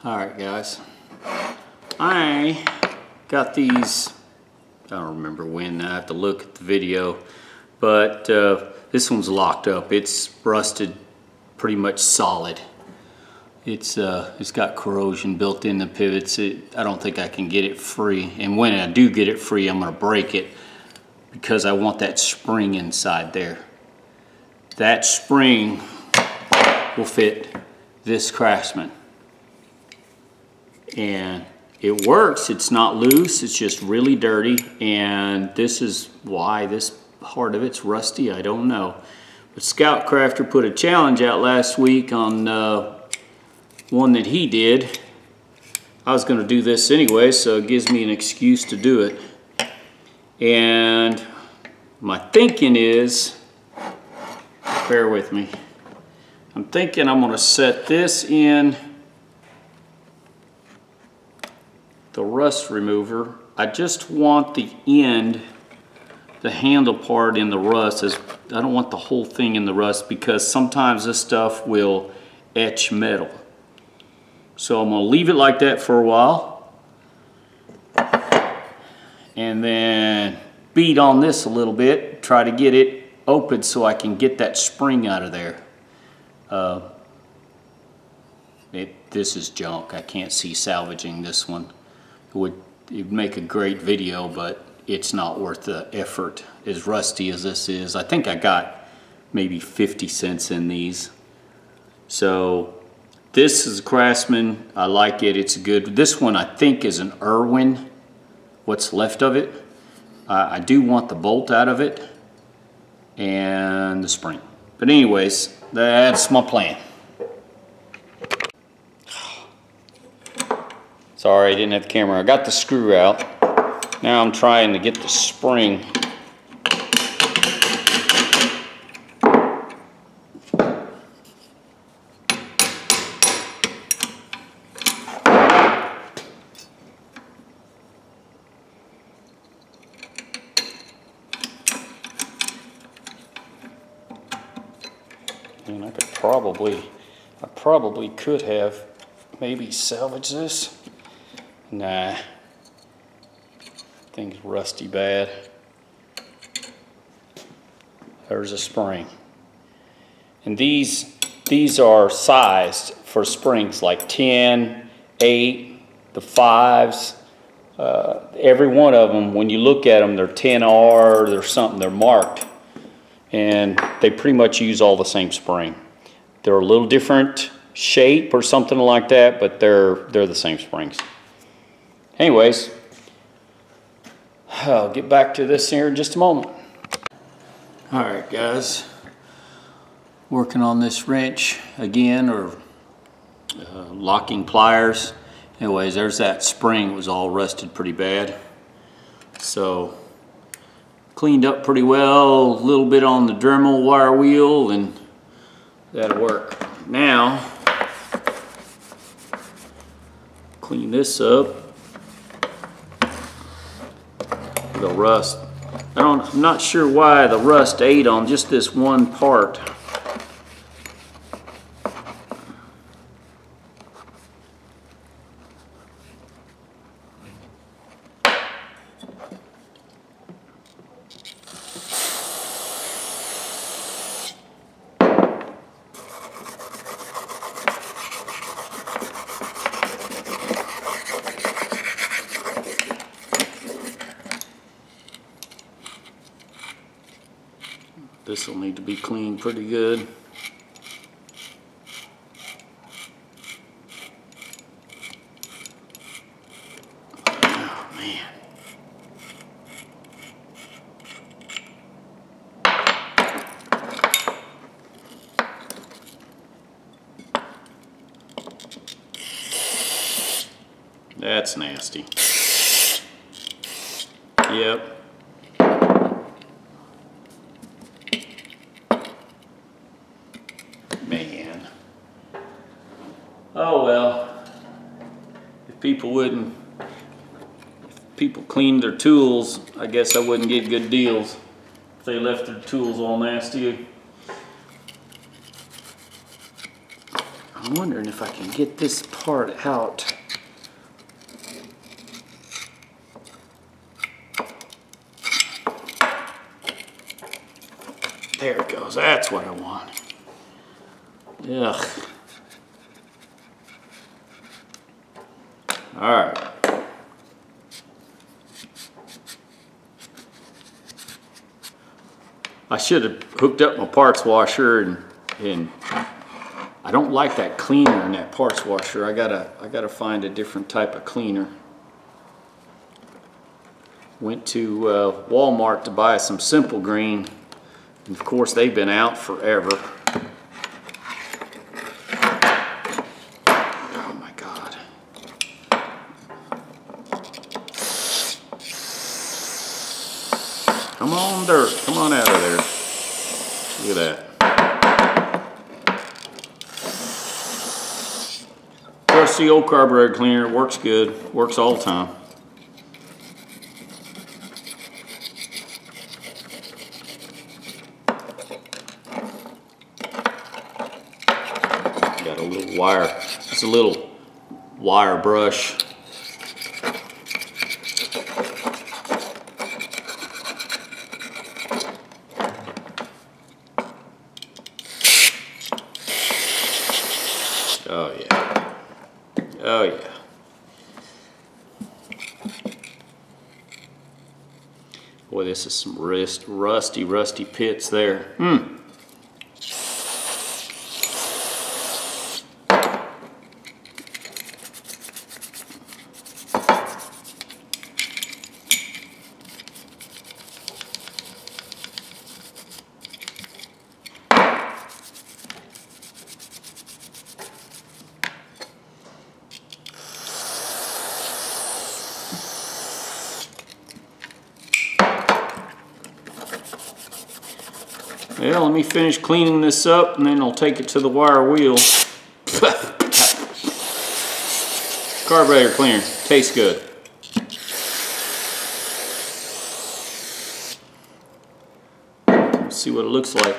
Alright guys, I got these, I don't remember when, I have to look at the video, but this one's locked up. It's rusted pretty much solid. It's got corrosion built in the pivots. I don't think I can get it free, and when I do get it free I'm going to break it because I want that spring inside there. That spring will fit this Craftsman. And it works, it's not loose, it's just really dirty, and this is why this part of it's rusty, I don't know. But Scout Crafter put a challenge out last week on one that he did. I was going to do this anyway, so it gives me an excuse to do it. And my thinking is, bear with me, I'm thinking I'm going to set this in the rust remover. I just want the end, the handle part in the rust. I don't want the whole thing in the rust because sometimes this stuff will etch metal. So I'm going to leave it like that for a while and then beat on this a little bit, try to get it open so I can get that spring out of there. This is junk. I can't see salvaging this one. It'd make a great video, but it's not worth the effort as rusty as this is. I think I got maybe 50 cents in these. So this is a Craftsman. I like it. It's good. This one I think is an Irwin, what's left of it. I do want the bolt out of it and the spring. But anyways, that's my plan. Sorry, I didn't have the camera. I got the screw out. Now I'm trying to get the spring. And I probably could have maybe salvaged this. Nah, thing's rusty bad. There's a spring. And these are sized for springs like 10, 8, the 5s. Every one of them, when you look at them, they're 10R, they're something, they're marked. And they pretty much use all the same spring. They're a little different shape or something like that, but they're the same springs. Anyways, I'll get back to this here in just a moment. Alright guys, working on this wrench again, or locking pliers. Anyways, there's that spring. It was all rusted pretty bad. So, cleaned up pretty well, a little bit on the Dremel wire wheel, and that'll work. Now, clean this up. The rust. I'm not sure why the rust ate on just this one part. This will need to be cleaned pretty good. Oh man. That's nasty. Yep. Man. Oh well. If people cleaned their tools, I guess I wouldn't get good deals if they left their tools all nasty. I'm wondering if I can get this part out. There it goes. That's what I want. Ugh. All right. I should have hooked up my parts washer, and I don't like that cleaner in that parts washer. I gotta find a different type of cleaner. Went to Walmart to buy some Simple Green, and of course they've been out forever. Oh my God. Come on, dirt. Come on out of there. Look at that. Trusty old carburetor cleaner. Works good. Works all the time. Got a little wire. It's a little wire brush. Oh yeah. Oh yeah. Boy, this is some rusty pits there. Well, let me finish cleaning this up and then I'll take it to the wire wheel. Carburetor cleaner, tastes good. Let's see what it looks like.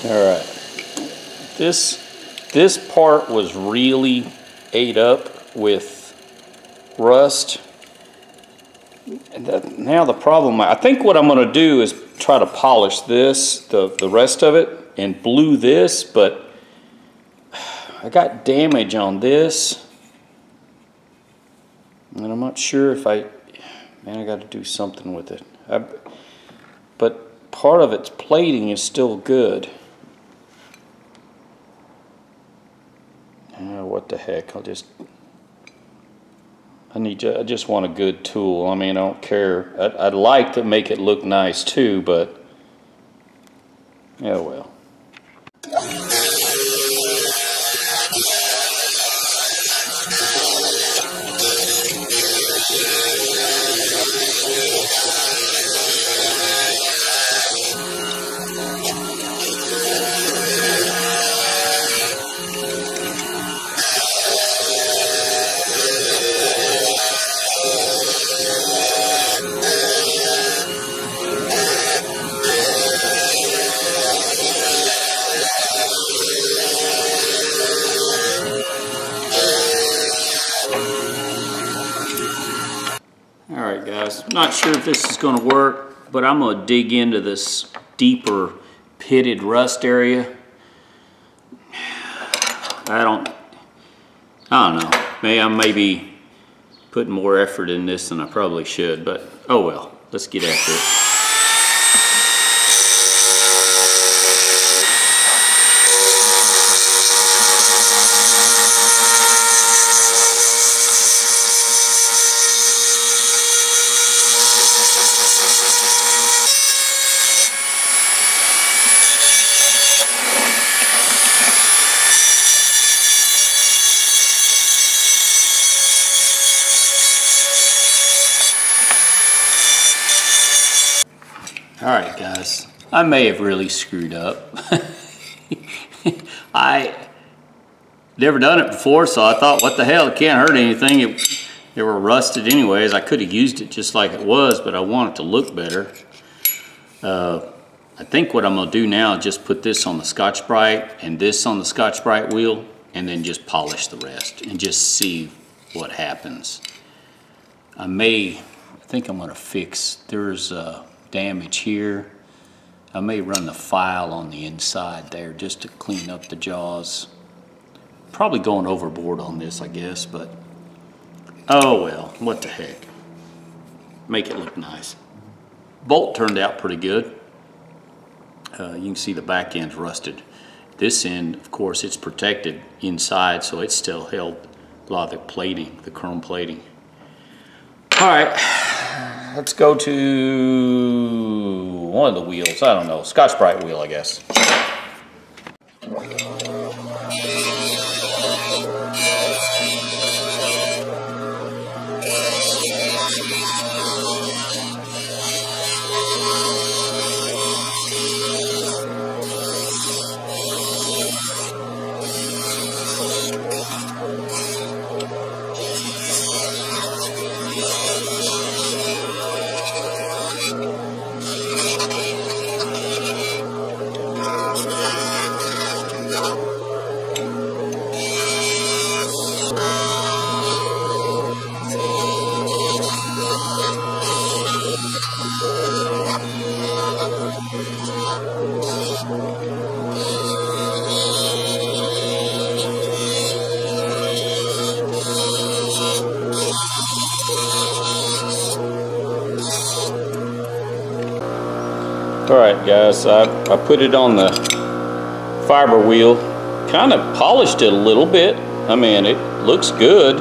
Alright, this part was really ate up with rust. And now the problem, I think what I'm going to do is try to polish this, the rest of it, and blue this, but I got damage on this. And I'm not sure if I got to do something with it. But part of its plating is still good. What the heck, I just want a good tool. I mean, I don't care. I'd like to make it look nice too, but yeah, well. Alright guys, I'm not sure if this is going to work, but I'm going to dig into this deeper pitted rust area. I don't know. Maybe putting more effort in this than I probably should, but oh well, let's get after it. Alright guys, I may have really screwed up. I never done it before, so I thought, what the hell, it can't hurt anything. They were rusted anyways. I could have used it just like it was, but I want it to look better. I think what I'm going to do now is just put this on the Scotch-Brite and this on the Scotch-Brite wheel, and then just polish the rest and just see what happens. I think I'm going to fix, there's damage here. I may run the file on the inside there just to clean up the jaws. Probably going overboard on this, I guess, but oh well, what the heck. Make it look nice. Bolt turned out pretty good. You can see the back end's rusted. This end, of course, it's protected inside, so it's still held a lot of the plating, the chrome plating. All right, let's go to one of the wheels. I don't know, Scotch-Brite wheel, I guess. Alright guys, I put it on the fiber wheel, kind of polished it a little bit. I mean, it looks good,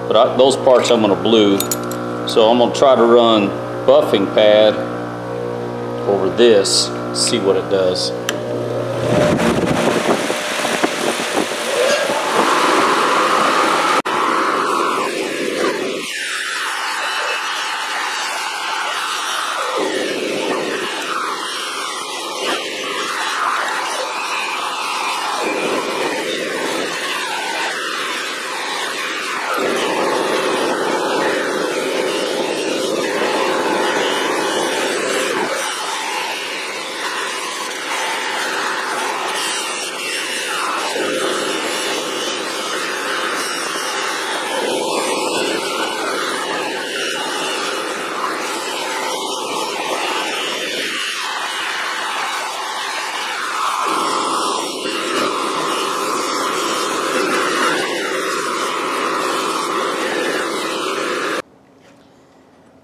but those parts I'm going to blue. So I'm going to try to run buffing pad over this, see what it does.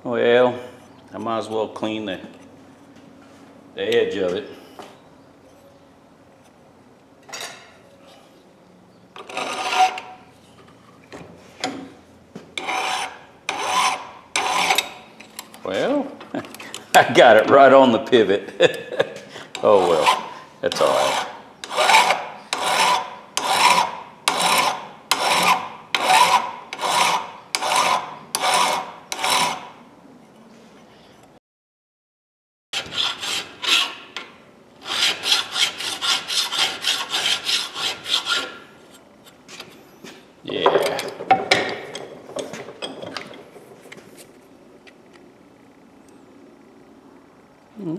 Well, I might as well clean the edge of it. Well, I got it right on the pivot. Oh well, that's all right. Yeah.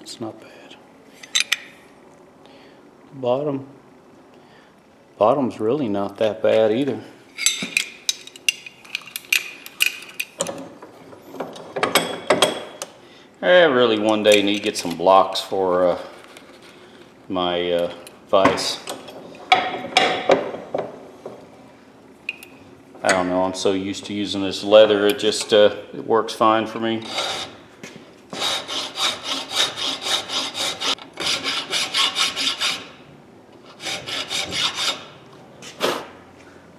It's not bad. Bottom's really not that bad either. I really one day need to get some blocks for my vise. I don't know, I'm so used to using this leather, it just it works fine for me.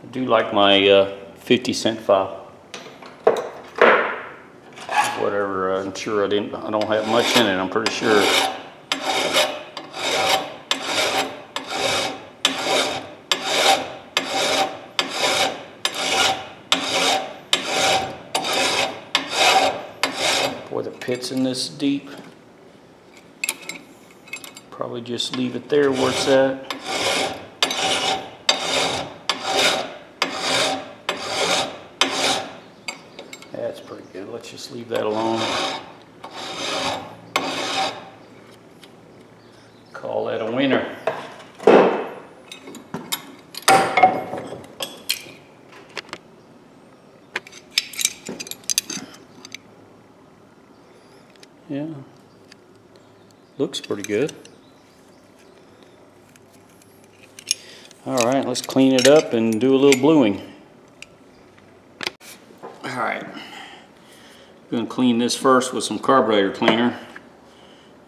I do like my 50-cent file. Whatever, I'm sure I don't have much in it, I'm pretty sure. Boy, the pit's in this deep. Probably just leave it there where it's at. That's pretty good. Let's just leave that alone. Call that a winner. Yeah, looks pretty good. All right, let's clean it up and do a little bluing. All right, I'm gonna clean this first with some carburetor cleaner,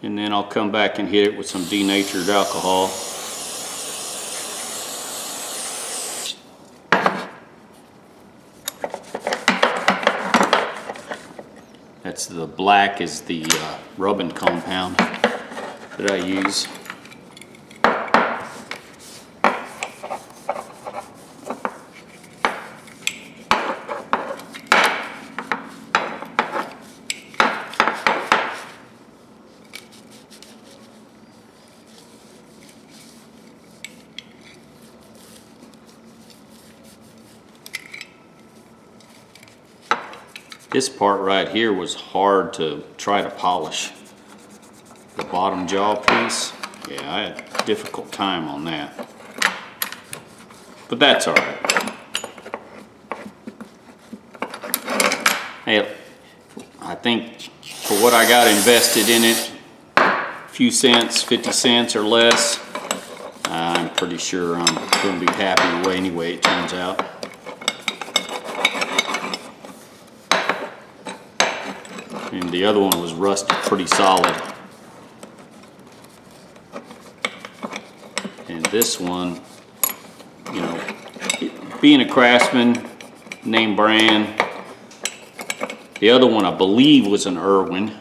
and then I'll come back and hit it with some denatured alcohol. That's the black is the rubbing compound that I use. This part right here was hard to try to polish. The bottom jaw piece, yeah, I had a difficult time on that. But that's all right. Hey, I think for what I got invested in it, a few cents, 50 cents or less, I'm pretty sure I'm going to be happy the way anyway it turns out. And the other one was rusted pretty solid. And this one, you know, being a Craftsman, name brand. The other one I believe was an Irwin.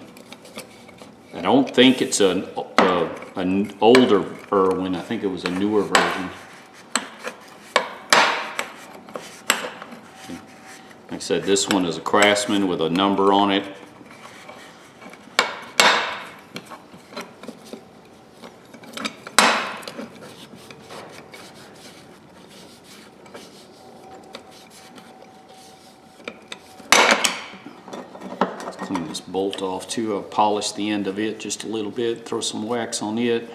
I don't think it's an older Irwin. I think it was a newer version. Like I said, this one is a Craftsman with a number on it. Clean this bolt off too. I'll polish the end of it just a little bit, throw some wax on it.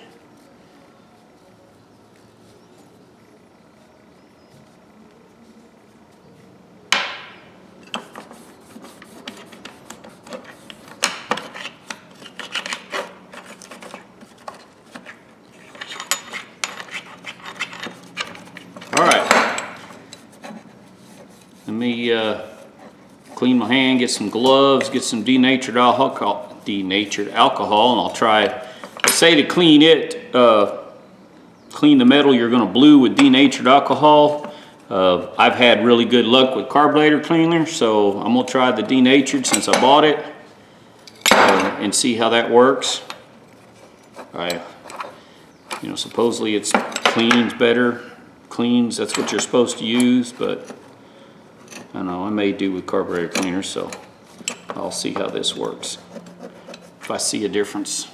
All right, let me clean my hand, get some gloves, get some denatured alcohol, and I'll try. I say to clean it, clean the metal you're going to blue with denatured alcohol. I've had really good luck with carburetor cleaner, so I'm going to try the denatured since I bought it and see how that works. You know, supposedly it's cleans better. Cleans, that's what you're supposed to use, but I don't know, I may do with carburetor cleaner, so I'll see how this works. If I see a difference,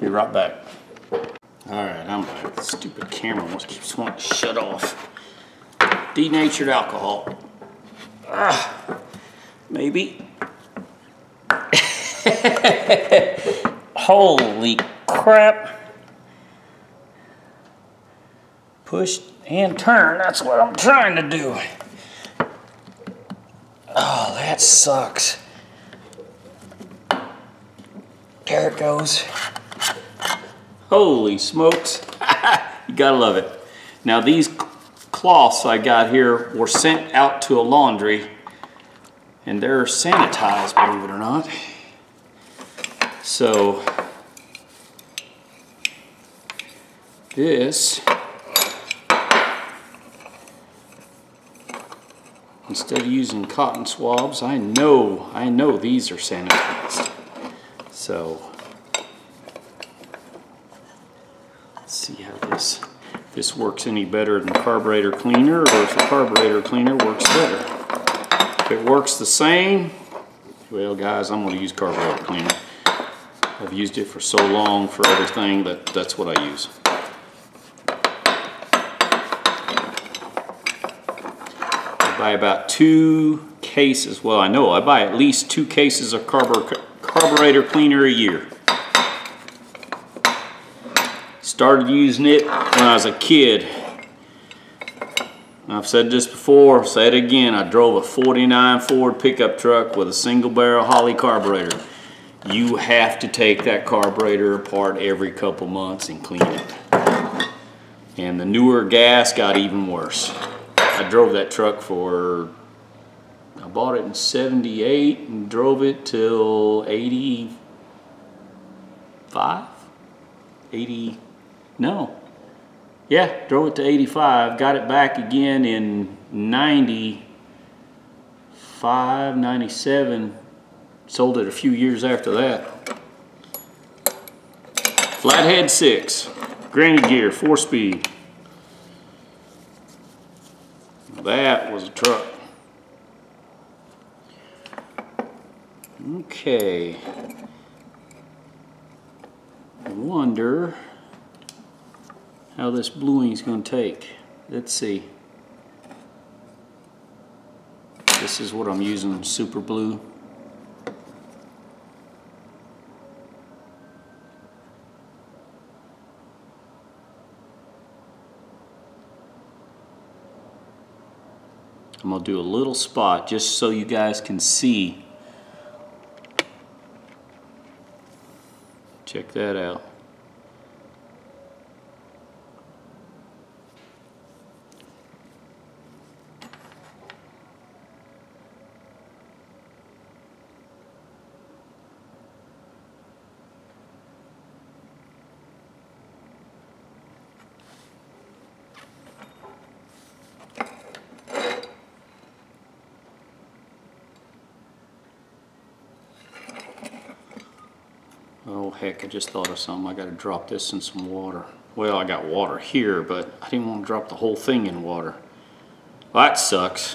be right back. All right, I'm back. The stupid camera keeps wanting to shut off. Denatured alcohol. Maybe. Holy crap. Push and turn, that's what I'm trying to do. Oh, that sucks. There it goes. Holy smokes. You gotta love it. Now these cloths I got here were sent out to a laundry, and they're sanitized, believe it or not. So this, instead of using cotton swabs, I know these are sanitized. So let's see how this works any better than carburetor cleaner, or if the carburetor cleaner works better. If it works the same, well guys, I'm going to use carburetor cleaner. I've used it for so long for everything that that's what I use. I buy about 2 cases, well I know I buy at least 2 cases of carburetor cleaner a year. Started using it when I was a kid. I've said this before, say it again, I drove a 49 Ford pickup truck with a single barrel Holley carburetor. You have to take that carburetor apart every couple months and clean it. And the newer gas got even worse. I drove that truck I bought it in '78 and drove it till 85? Drove it to 85, got it back again in 95, 97, sold it a few years after that. Flathead 6, granny gear, 4-speed. That was a truck. Okay. I wonder how this bluing is going to take. Let's see. This is what I'm using, super blue. I'm going to do a little spot just so you guys can see. Check that out. Oh heck, I just thought of something. I got to drop this in some water. Well, I got water here, but I didn't want to drop the whole thing in water. Well, that sucks.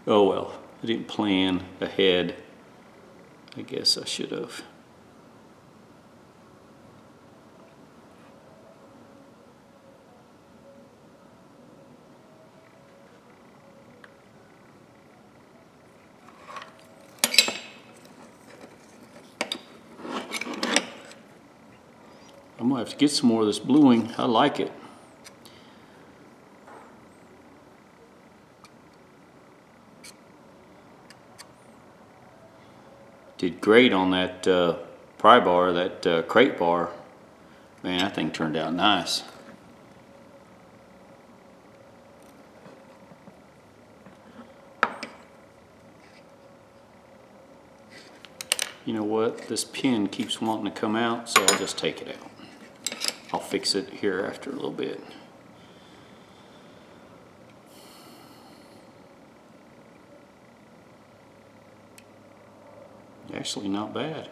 Oh well, I didn't plan ahead. I guess I should have. I'm gonna have to get some more of this bluing. I like it. Did great on that pry bar, that crate bar. Man, that thing turned out nice. You know what? This pin keeps wanting to come out, so I'll just take it out. I'll fix it here after a little bit. Actually not bad.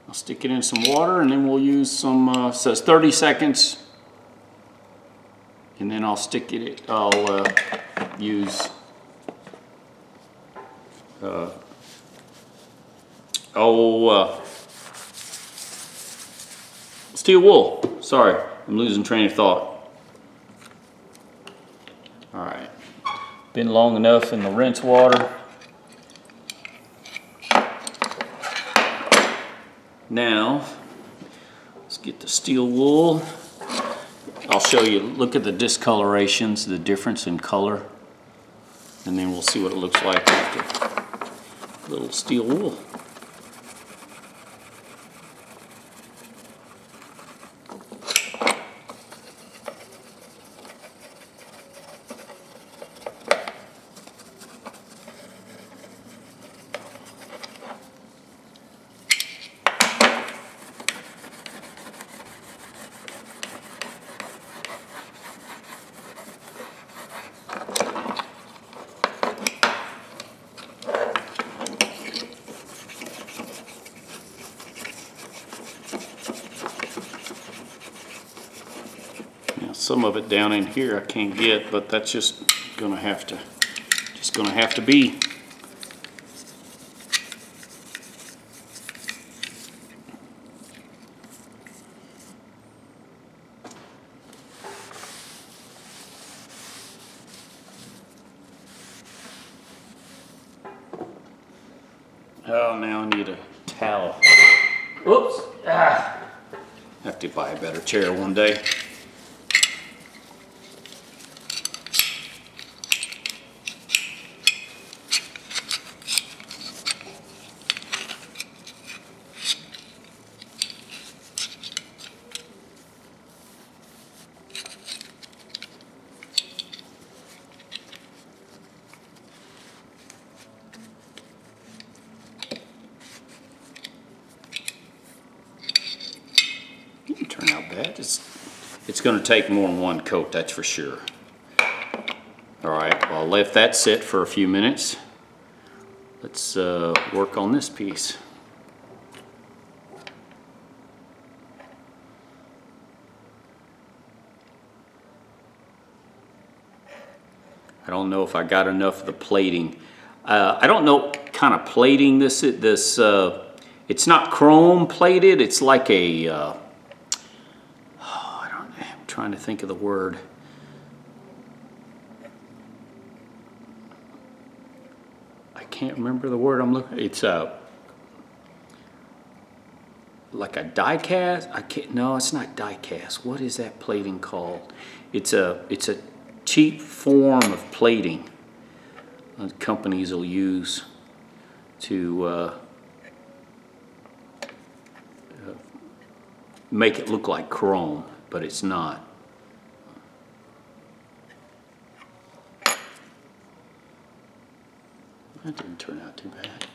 I'll stick it in some water and then we'll use some, says 30 seconds. And then I'll stick it, I'll use steel wool. Sorry, I'm losing train of thought. All right, been long enough in the rinse water. Now, let's get the steel wool. I'll show you, look at the discolorations, the difference in color, and then we'll see what it looks like after a little steel wool. some of it down in here I can't get, but that's just gonna have to be. Oh, now I need a towel. Whoops. Have to buy a better chair one day. Didn't turn out bad. It's going to take more than one coat, that's for sure. All right, well, I'll let that sit for a few minutes. Let's work on this piece. I don't know if I got enough of the plating. I don't know what kind of plating this is. It's not chrome plated. It's like a, I'm trying to think of the word. I can't remember the word I'm looking. It's like a die cast. No, it's not die cast. What is that plating called? It's a cheap form of plating companies will use to make it look like chrome, but it's not. That didn't turn out too bad.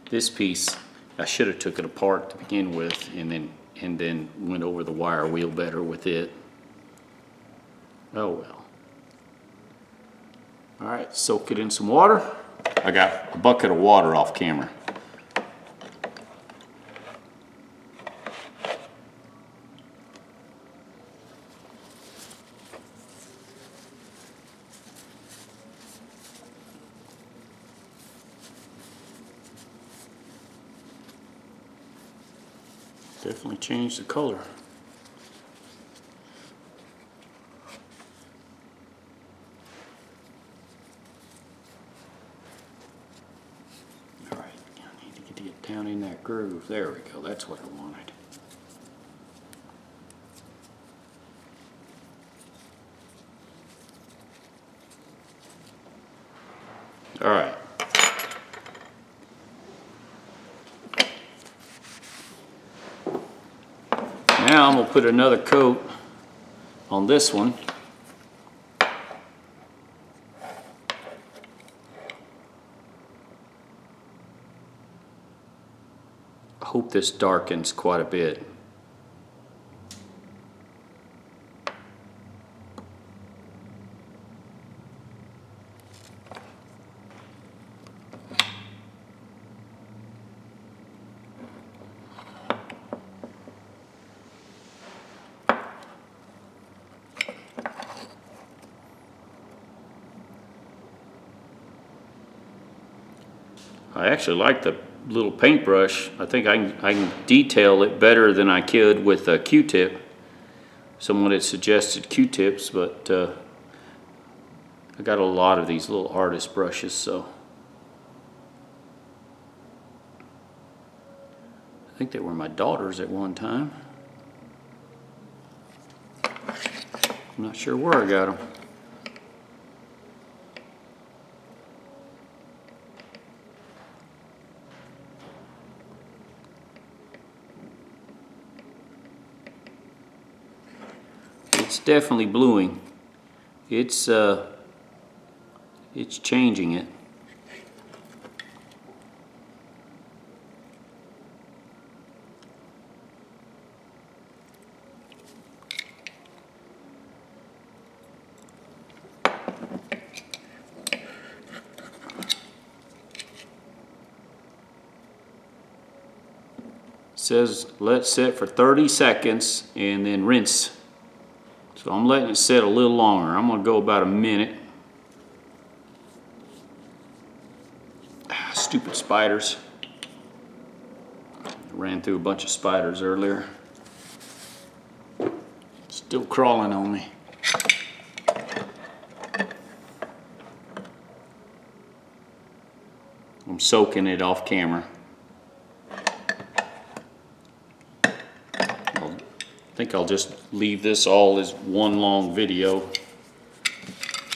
This piece, I should have took it apart to begin with, and then went over the wire wheel better with it. Oh well. All right, soak it in some water. I got a bucket of water off camera. Definitely changed the color. All right, I need to get down in that groove. There we go, that's what I wanted. All right. Now I'm going to put another coat on this one. I hope this darkens quite a bit. I actually like the little paintbrush. I think I can detail it better than I could with a Q-tip. Someone had suggested Q-tips, but I got a lot of these little artist brushes, so I think they were my daughter's at one time. I'm not sure where I got them. It's definitely bluing. It's changing it. It says let sit for 30 seconds and then rinse. So I'm letting it set a little longer. I'm going to go about a minute. Stupid spiders. Ran through a bunch of spiders earlier. Still crawling on me. I'm soaking it off camera. I think I'll just leave this all as one long video.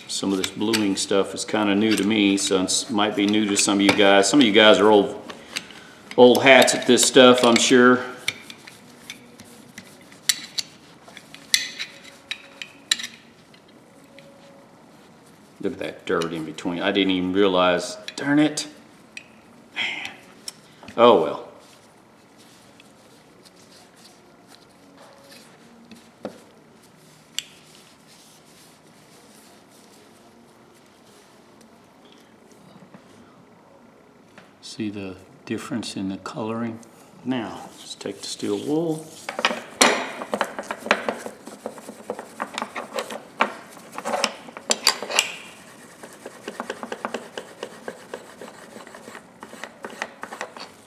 Some of this bluing stuff is kind of new to me, so it might be new to some of you guys. Some of you guys are old hats at this stuff, I'm sure. Look at that dirt in between. I didn't even realize, darn it. Man. Oh well. See the difference in the coloring? Now, let's take the steel wool.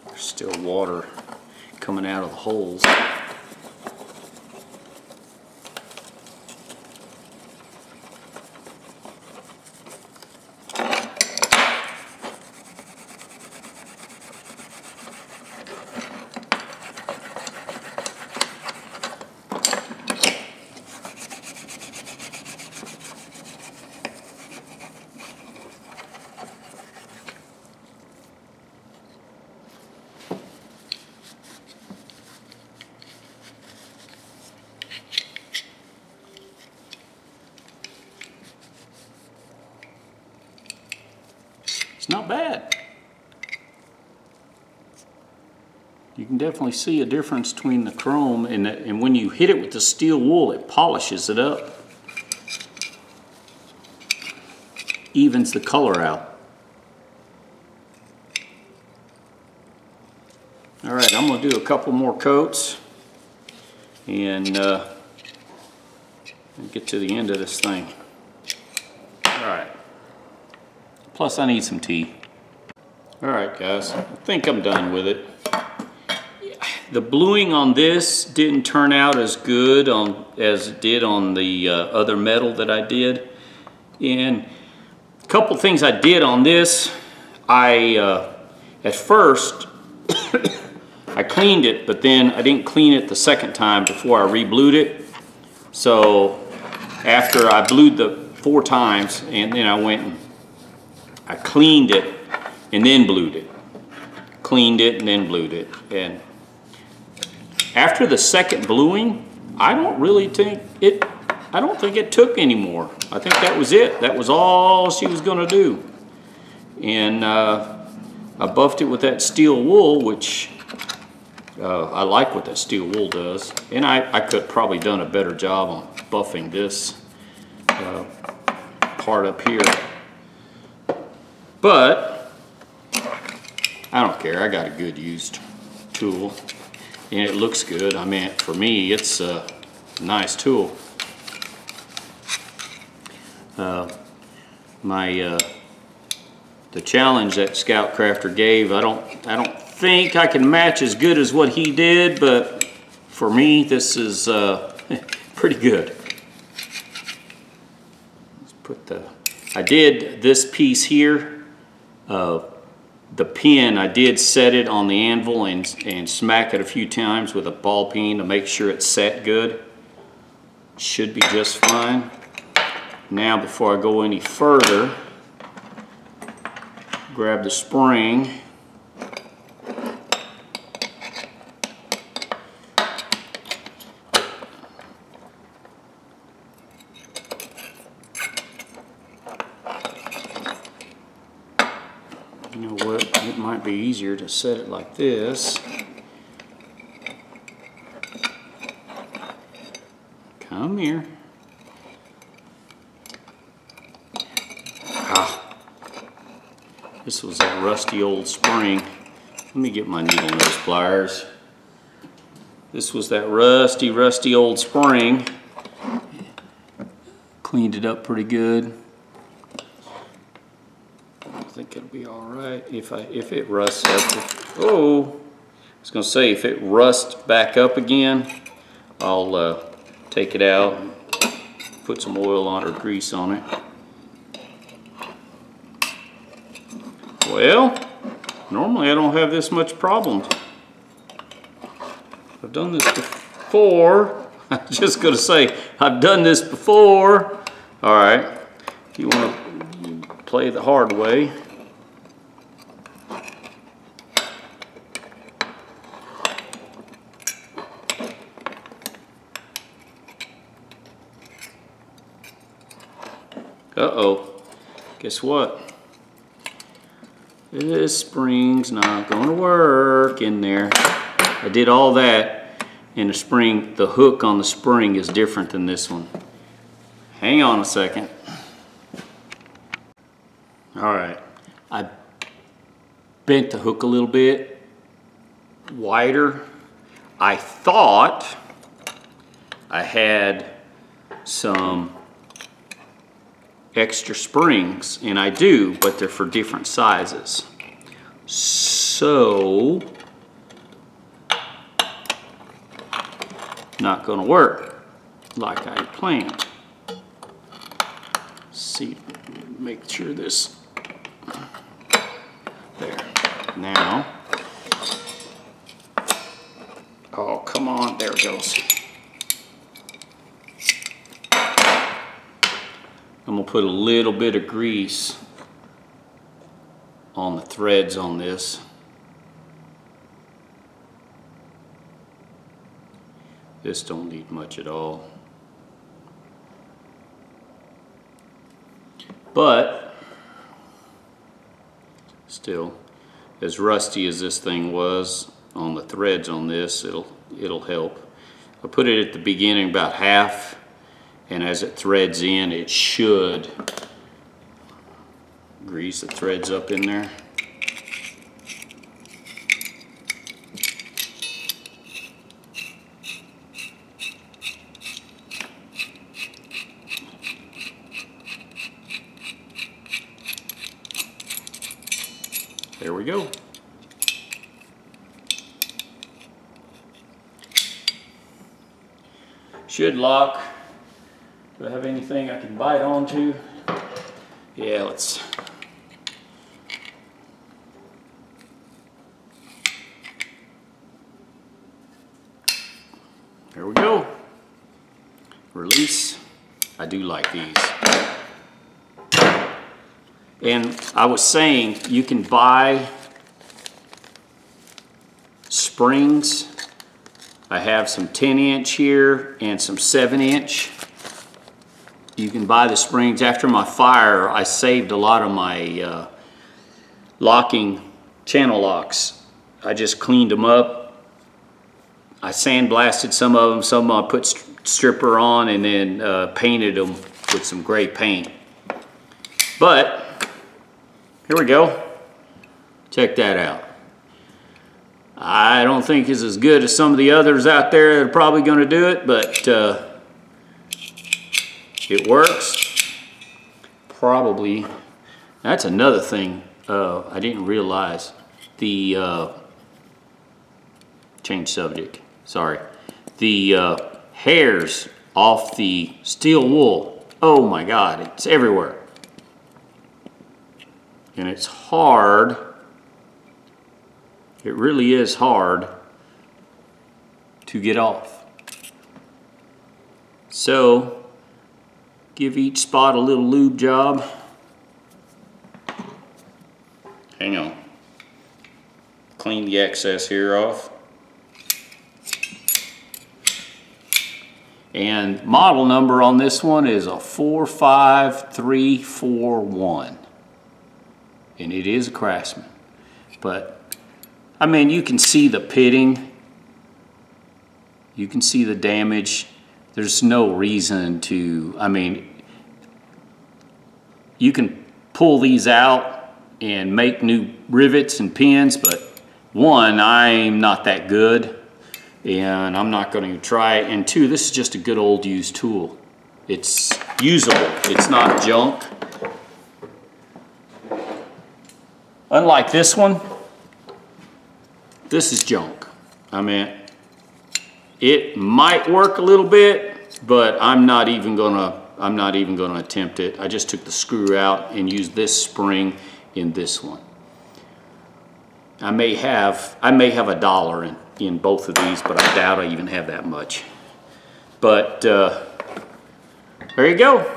There's still water coming out of the holes. It's not bad. You can definitely see a difference between the chrome and when you hit it with the steel wool, it polishes it up. Evens the color out. All right, I'm gonna do a couple more coats and get to the end of this thing. All right. Plus I need some tea. All right guys, I think I'm done with it. The bluing on this didn't turn out as good as it did on the other metal that I did. And a couple things I did on this, at first I cleaned it, but then I didn't clean it the second time before I re-blued it. So after I blued the 4 times, and then I went and I cleaned it and then blued it. Cleaned it and then blued it. And after the second bluing, I don't think it took anymore. I think that was it. That was all she was gonna do. And I buffed it with that steel wool, which I like what that steel wool does. And I could probably done a better job on buffing this part up here. But I don't care. I got a good used tool and it looks good. I mean, for me, it's a nice tool. The challenge that Scout Crafter gave, I don't think I can match as good as what he did, but for me, this is pretty good. Let's put I did this piece here. The pin, I did set it on the anvil and smack it a few times with a ball peen to make sure it's set good. Should be just fine. Now before I go any further, grab the spring. You know what, it might be easier to set it like this. Come here. Ah, this was that rusty old spring. Let me get my needle nose pliers. This was that rusty old spring. cleaned it up pretty good. I think it'll be all right if it rusts up. Oh, I was gonna say if it rusts back up again, I'll take it out and put some oil on or grease on it. Well, normally I don't have this much problems. I've done this before. I'm just gonna say I've done this before. All right, if you want to play the hard way. Uh-oh, guess what? This spring's not gonna work in there. I did all that, and the spring, the hook on the spring is different than this one. Hang on a second. All right, I bent the hook a little bit wider. I thought I had some extra springs, and I do, but they're for different sizes. So, not gonna work like I planned. See, make sure this, there. Now, oh, come on, there it goes. I'm gonna put a little bit of grease on the threads on this. This don't need much at all. But still, as rusty as this thing was on the threads on this, it'll help. I put it at the beginning about half, and as it threads in, it should grease the threads up in there. There we go. Should lock. Do I have anything I can bite onto? Yeah, let's. There we go. Release. I do like these. And I was saying you can buy springs. I have some 10-inch here and some 7-inch. You can buy the springs. After my fire, I saved a lot of my locking channel locks. I just cleaned them up. I sandblasted some of them I put stripper on, and then painted them with some gray paint. But here we go. Check that out. I don't think it's as good as some of the others out there that are probably going to do it, but it works. Probably. That's another thing I didn't realize. The change subject. Sorry. The hairs off the steel wool. Oh my God! It's everywhere. And it's hard, it really is hard to get off. So, give each spot a little lube job. Hang on. Clean the excess here off. And model number on this one is a 45341. And it is a Craftsman. But, I mean, you can see the pitting. You can see the damage. There's no reason to, I mean, you can pull these out and make new rivets and pins, but one, I'm not that good, and I'm not going to try it. And two, this is just a good old used tool. It's usable, it's not junk. Unlike this one, this is junk. I mean, it might work a little bit, but I'm not even gonna attempt it. I just took the screw out and used this spring in this one. I may have $1 in both of these, but I doubt I even have that much. But there you go.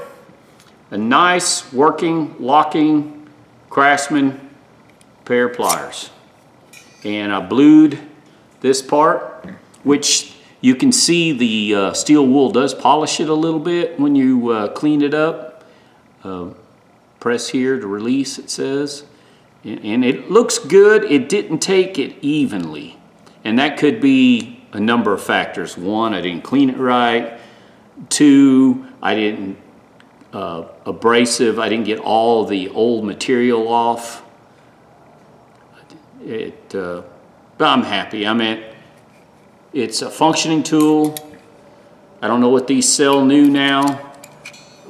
A nice working, locking Craftsman pair of pliers. And I blued this part, which you can see the steel wool does polish it a little bit when you clean it up. Press here to release, it says. And it looks good. It didn't take it evenly. And that could be a number of factors. One, I didn't clean it right. Two, I didn't abrasive. I didn't get all the old material off. But I'm happy. I mean, it's a functioning tool. I don't know what these sell new now.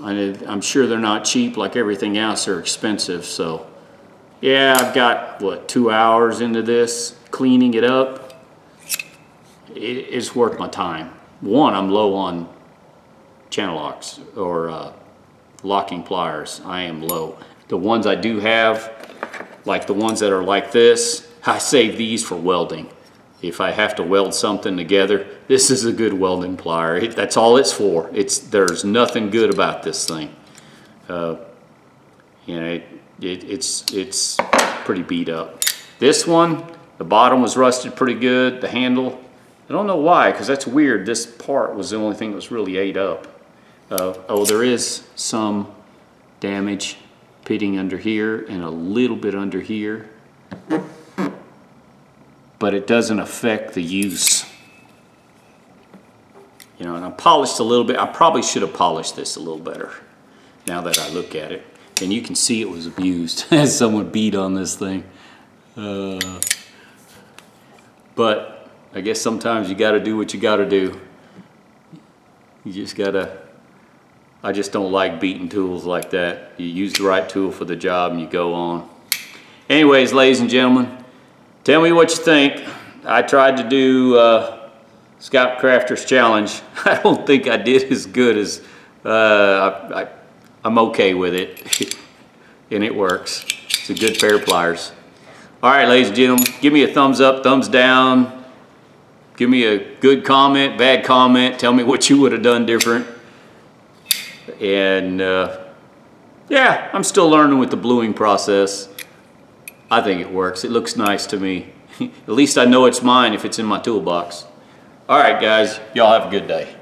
I'm sure they're not cheap like everything else. They're expensive. So yeah, I've got, what, 2 hours into this, cleaning it up. It's worth my time. One, I'm low on channel locks or locking pliers. I am low. The ones I do have, like the ones that are like this, I save these for welding. If I have to weld something together, this is a good welding plier. That's all it's for. There's nothing good about this thing. You know, it's pretty beat up. This one, the bottom was rusted pretty good. The handle, I don't know why, because that's weird. This part was the only thing that was really ate up. Oh, there is some damage pitting under here and a little bit under here, but it doesn't affect the use. You know, and I polished a little bit. I probably should have polished this a little better now that I look at it. And you can see it was abused as someone beat on this thing. But I guess sometimes you got to do what you got to do. You just got to, I just don't like beating tools like that. You use the right tool for the job and you go on. Anyways, ladies and gentlemen, tell me what you think. I tried to do Scout Crafter's Challenge. I don't think I did as good as, I'm okay with it, and it works. It's a good pair of pliers. All right, ladies and gentlemen, give me a thumbs up, thumbs down. Give me a good comment, bad comment. Tell me what you would have done different. And yeah, I'm still learning with the bluing process. I think it works. It looks nice to me. At least I know it's mine if it's in my toolbox. All right, guys, y'all have a good day.